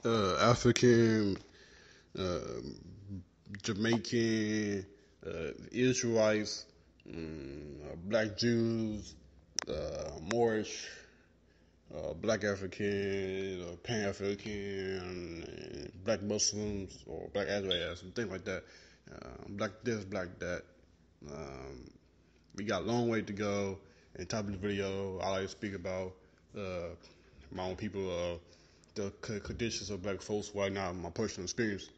African, uh, Jamaican, Israelites, Black Jews, Moorish, Black African, Pan African, Black Muslims, or Black Aztecs, things like that. Black this, Black that. Um, we got a long way to go. In top of the video, I like to speak about my own people, the conditions of black folks, why not my personal experience,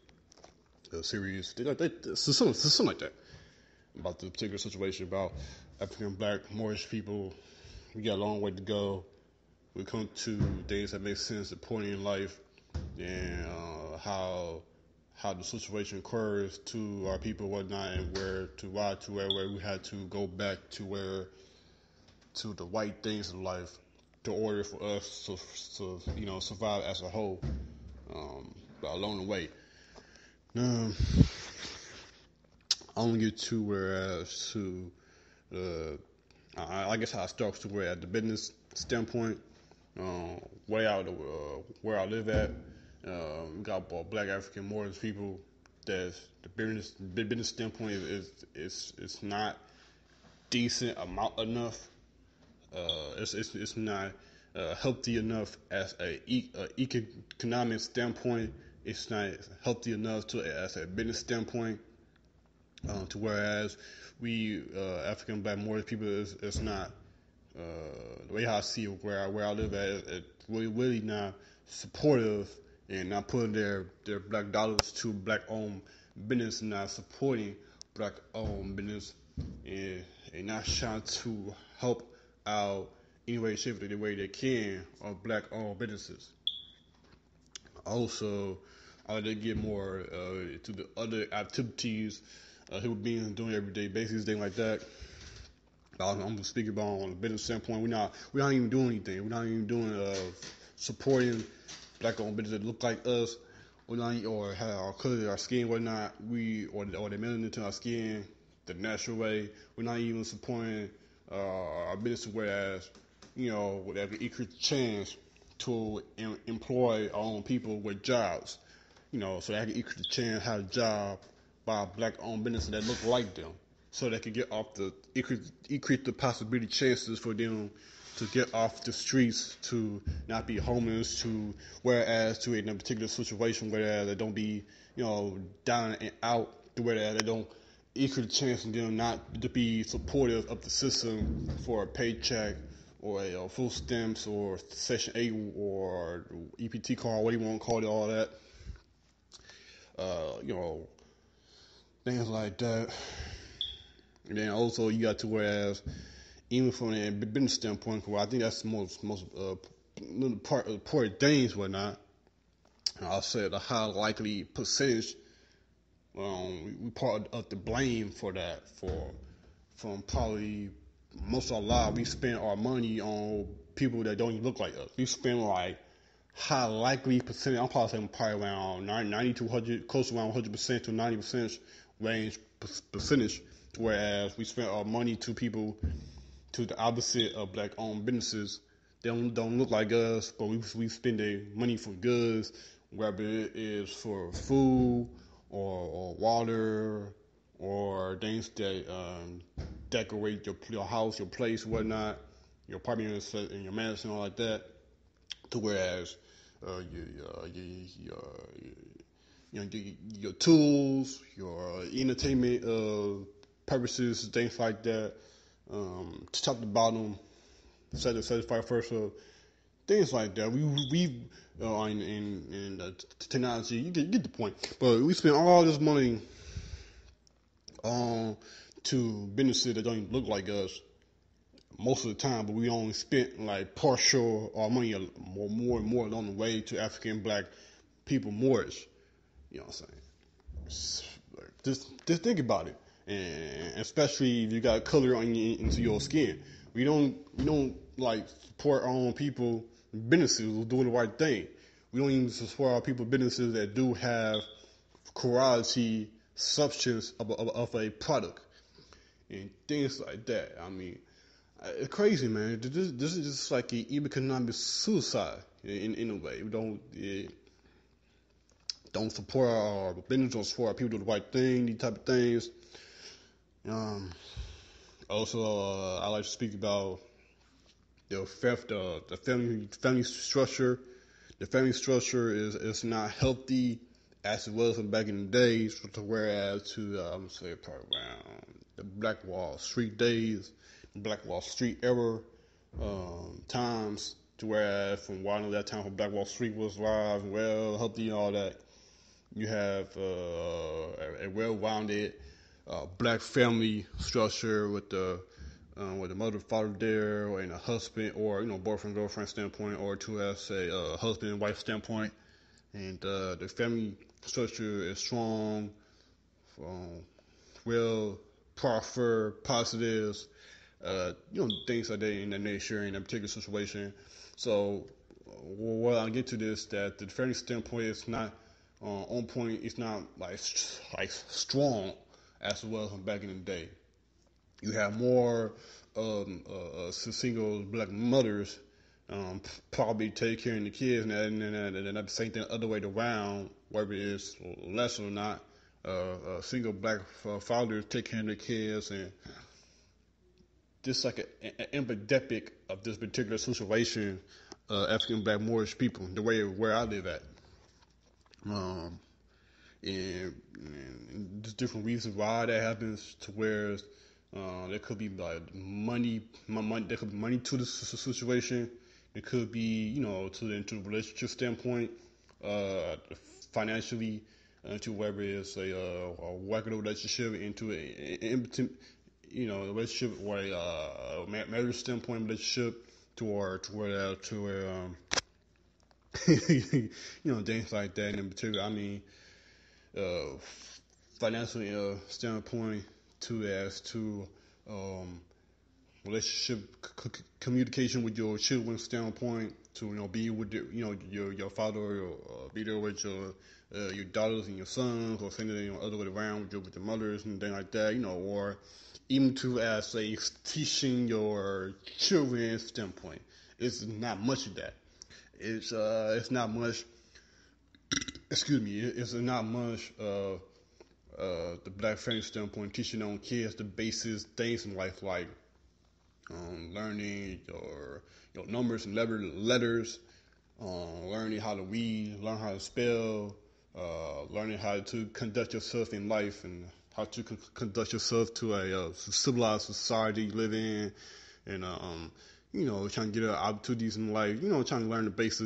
series, something like that, about the particular situation about African Black Moorish people. We got a long way to go. We come to things that make sense, the point in life, and how the situation occurs to our people, and whatnot, and where we had to go back to the right things in life to order for us to survive as a whole, but along the way. I only get to I guess how it starts to where at the business standpoint, where I live at, we got Black African Moorish people. That the business standpoint is not decent amount enough. It's not healthy enough as a economic standpoint. It's not healthy enough as a business standpoint. To whereas we African Black Moorish people is not the way how I see it, where I live at, it really not supportive and not putting their black dollars to black owned business, not supporting black owned business, and not trying to help out any way, shape, or the way they can of black owned businesses. Also, I like to get more to the other activities human beings doing everyday basis, things like that. I'm gonna speak about on the business standpoint. We're not even doing anything. We're not even doing supporting black-owned businesses that look like us, or have our color, our skin, whatnot. Or the melanin to our skin the natural way. We're not even supporting our business, whereas they have an equal chance to employ our own people with jobs. So they have an equal chance to have a job by black-owned businesses that look like them, so they can get off increase the possibility chances for them to get off the streets, to not be homeless, whereas in a particular situation where they don't be down and out, to where they don't equal the chance of them not to be supportive of the system for a paycheck or food stamps or Section 8 or EPT card, what do you want to call it, all that. Things like that. And then also you got to whereas even from a business standpoint, where I think that's the most important things, whatnot. I'll say the high likely percentage. We part of the blame for that. From probably most of our lives, we spend our money on people that don't even look like us. We spend like high likely percentage. I'm probably saying around 90 to 100, close to around 100% to 90% range percentage. Whereas we spend our money to people to the opposite of black-owned businesses. They don't look like us, but we spend their money for goods, whether it is for food or water or things that decorate your house, your place, whatnot, your apartment and your mansion, all like that. To whereas your tools, your entertainment purposes, things like that, top to bottom, satisfy first, things like that. We in the technology, you get the point. But we spend all this money to businesses that don't even look like us most of the time, but we only spent like partial our money more and more along the way to African Black people, Moorish. You know what I'm saying? Just think about it, and especially if you got color into your skin. We don't like support our own people businesses who doing the right thing. We don't even support our people businesses that do have quality substance of a product and things like that. I mean, it's crazy, man. This is just like an economic suicide in a way. We don't. don't support our business, don't support our people do the right thing, these type of things. Also, I like to speak about the family structure. The family structure is not healthy as it was back in the days, whereas to I'm gonna say probably around the Black Wall Street days, Black Wall Street era times, to whereas from what I know that time when Black Wall Street was live, well healthy and all that, you have a well-rounded black family structure with the mother, father there, and a husband, or boyfriend, girlfriend standpoint, or to as a husband and wife standpoint, and the family structure is strong, well, prosper, positives, things like that in that nature in that particular situation. So, what I get to this, that the family standpoint is not on point. It's not like strong as it was back in the day. You have more single black mothers probably take care of the kids, and the same thing other way around, whether it's less or not. Single black fathers take care of the kids, and just like an epidemic of this particular situation, African black Moorish people, the way where I live at. And there's different reasons why that happens, to where there could be like money. There could be money to the situation. It could be, to the relationship standpoint, financially, to whether it's a working relationship, into a relationship, or a marriage standpoint relationship, to where things like that. In particular, I mean, financially standpoint, to relationship communication with your children standpoint, to be with your father, or be there with your daughters and your sons, or something other way around with your mothers and things like that, or even to as a teaching your children standpoint. It's not much of that. It's not much. Excuse me. It's not much. The black family standpoint, teaching on kids the basic things in life, like learning your numbers and letters, learning how to read, learn how to spell, learning how to conduct yourself in life, and how to conduct yourself to a civilized society you live in, and trying to get opportunities in life, trying to learn the basics,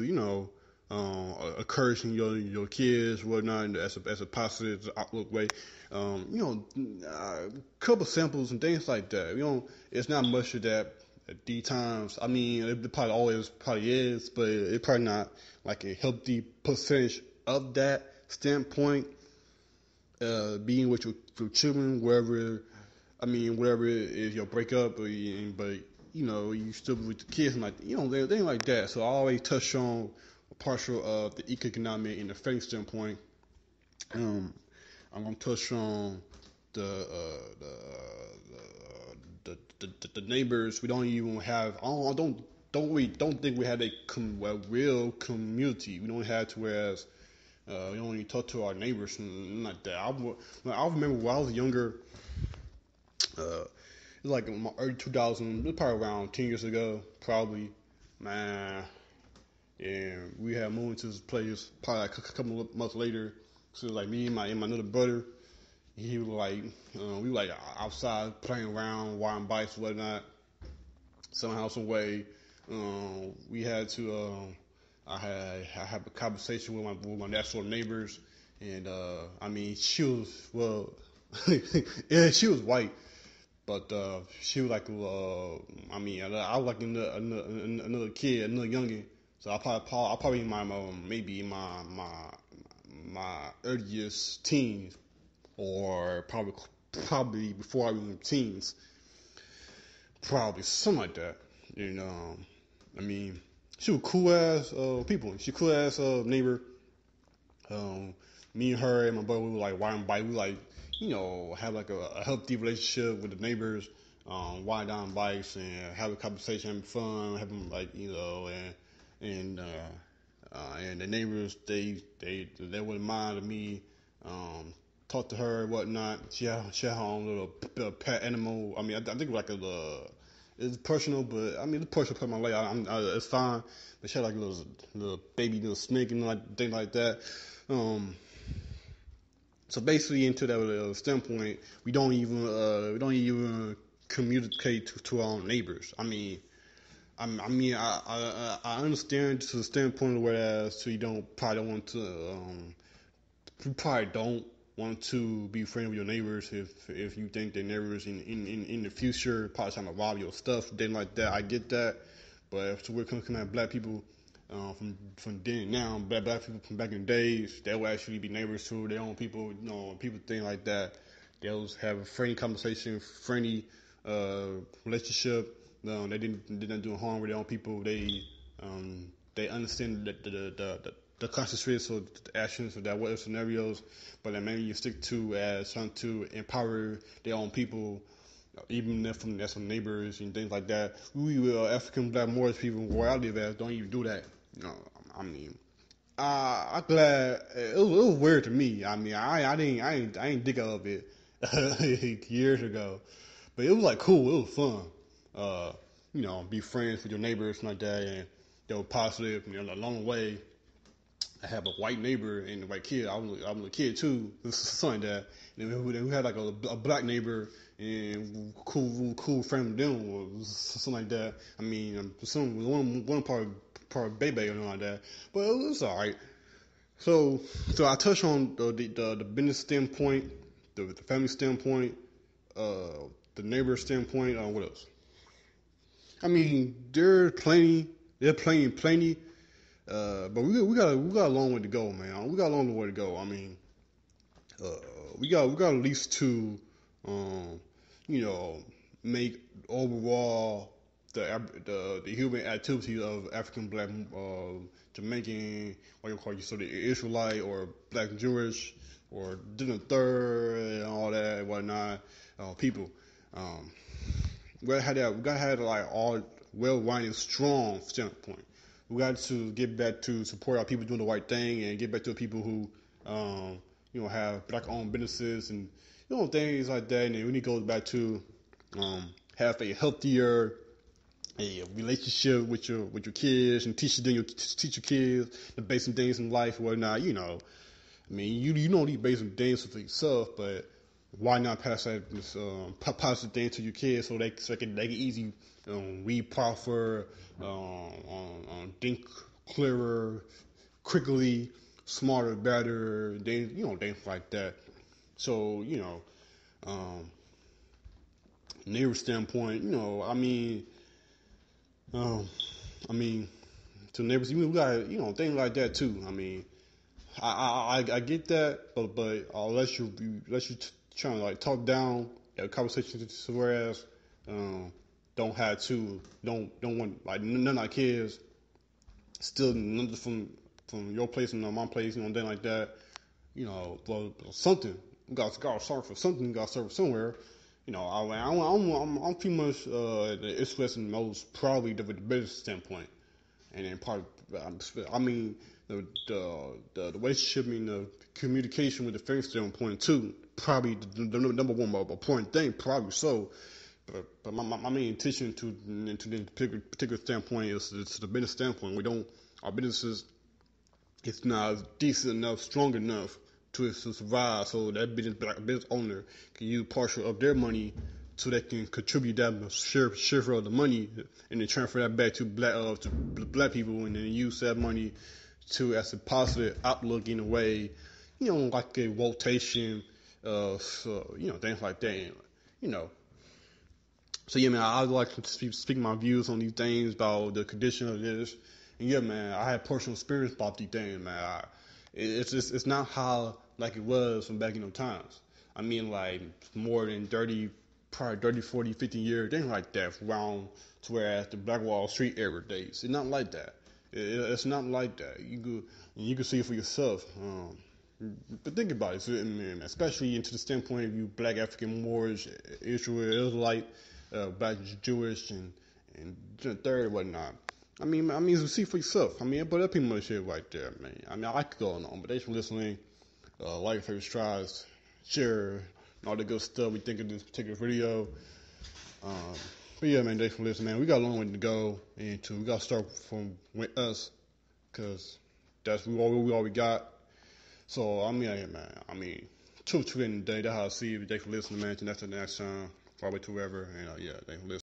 encouraging your kids, whatnot, as a positive outlook way. A couple samples and things like that. It's not much of that at these times. I mean, it probably is, but it's probably not like a healthy percentage of that standpoint. Being with your children, whatever it is your breakup, but you still with the kids, and things like that. So I always touch on partial of the economic and the family standpoint. I'm gonna touch on the neighbors. We don't even have. I don't think we have a real community. We don't have to, whereas we don't even talk to our neighbors and like that. I remember when I was younger. It was like in my early 2000s. It was probably around 10 years ago, probably. Man. And we had moved to this place probably like a couple of months later. So it was like me and my little brother. He was like, we were like outside playing around, riding bikes, whatnot. Somehow, some way, we had to. I had a conversation with my next door neighbors, and she was yeah, she was white. But she was like, I was like another kid, another youngin. So I probably in my maybe my earliest teens, or probably before I was in teens, probably something like that. She was cool ass people. She cool ass neighbor. Me and her and my brother, we were like riding bike. We like have like a healthy relationship with the neighbors. Ride down bikes and have a conversation, having fun, having and and the neighbors they wouldn't mind me talk to her and whatnot. She had her own little pet animal. I mean, I think like it's personal, but I mean it's personal part of my life. It's fine. But she had like a little baby, little snake and like things like that. So basically, into that standpoint, we don't even communicate to our own neighbors. I understand to the standpoint of whereas you probably don't want to you probably don't want to be friends with your neighbors if you think their neighbors in the future probably trying to rob your stuff, things like that. I get that, but if we're coming at black people from then and now, black people from back in the days, they will actually be neighbors to their own people. People think like that. They'll have a friendly conversation, friendly relationship. No, they didn't do harm with their own people. They understand the consequences of the actions of that what if scenarios, but then maybe you stick to as trying to empower their own people, even if that's some neighbors and things like that. We African black Moorish people where I live at don't even do that. I'm glad it was weird to me. I mean, I didn't think of it years ago, but it was like cool. It was fun. Be friends with your neighbors like that, and they were positive. Along the way, I have a white neighbor and a white kid. I was a kid too, something like that. And we had like a black neighbor and cool friend with them, or something like that. I mean, one part baby or something like that, but it was all right. So I touched on the business standpoint, the family standpoint, the neighbor standpoint. What else? I mean, there's plenty. But we got a long way to go, man. We got a long way to go. I mean, we got at least to, make overall the human activity of African black Jamaican, what you call so the Israelite or black Jewish or the third and all that and whatnot people. We gotta have like all well-rounded, strong standpoint. We got to get back to support our people doing the right thing and get back to the people who, have black-owned businesses and, things like that. And then we need to go back to have a healthier relationship with your kids and teach your kids the basic things in life and whatnot. You know these basic things for yourself, but why not pass that positive thing to your kids so they can easy read proper, think clearer, quickly, smarter, better, things like that. So neighbor standpoint, to neighbors, we got things like that too. I mean, I get that, but unless you trying to like talk down a conversation, whereas don't want like none of our kids steal nothing from your place and my place, things like that. Well, something we got to start for something. We got to start somewhere. I'm pretty much expressing most probably the business standpoint, and then part. I mean the relationship, the communication with the family standpoint too. Probably the number one important thing. Probably so. But my main intention to the particular standpoint is the business standpoint. Our businesses, it's not decent enough, strong enough to survive. So that business owner can use partial of their money so they can contribute that share of the money and then transfer that back to black people and then use that money to as a positive outlook in a way, like a rotation, things like that, So yeah, man, I'd like to speak my views on these things about the condition of this. And yeah, man, I had personal experience about these things, man. It's not how like it was from back in those times. I mean, like more than 30, 40, 50 years, things like that, around to whereas the Black Wall Street era days. It's not like that. It's not like that. You can see it for yourself. But think about it, especially into the standpoint of you black African Moorish, Israelite, black Jewish, and third and whatnot. you see for yourself. But there are people that shit right there, man. I could go on, but thanks for listening. Like, favorite, strides, share, and all the good stuff we think of this particular video. But yeah, man, thanks for listening, man. We got a long way to go, and we got to start from with us, because that's all we got. So, man. Two in the day, that's how I see it. Thanks for listening, man. Until next time, probably to whoever, and yeah, thanks for listening.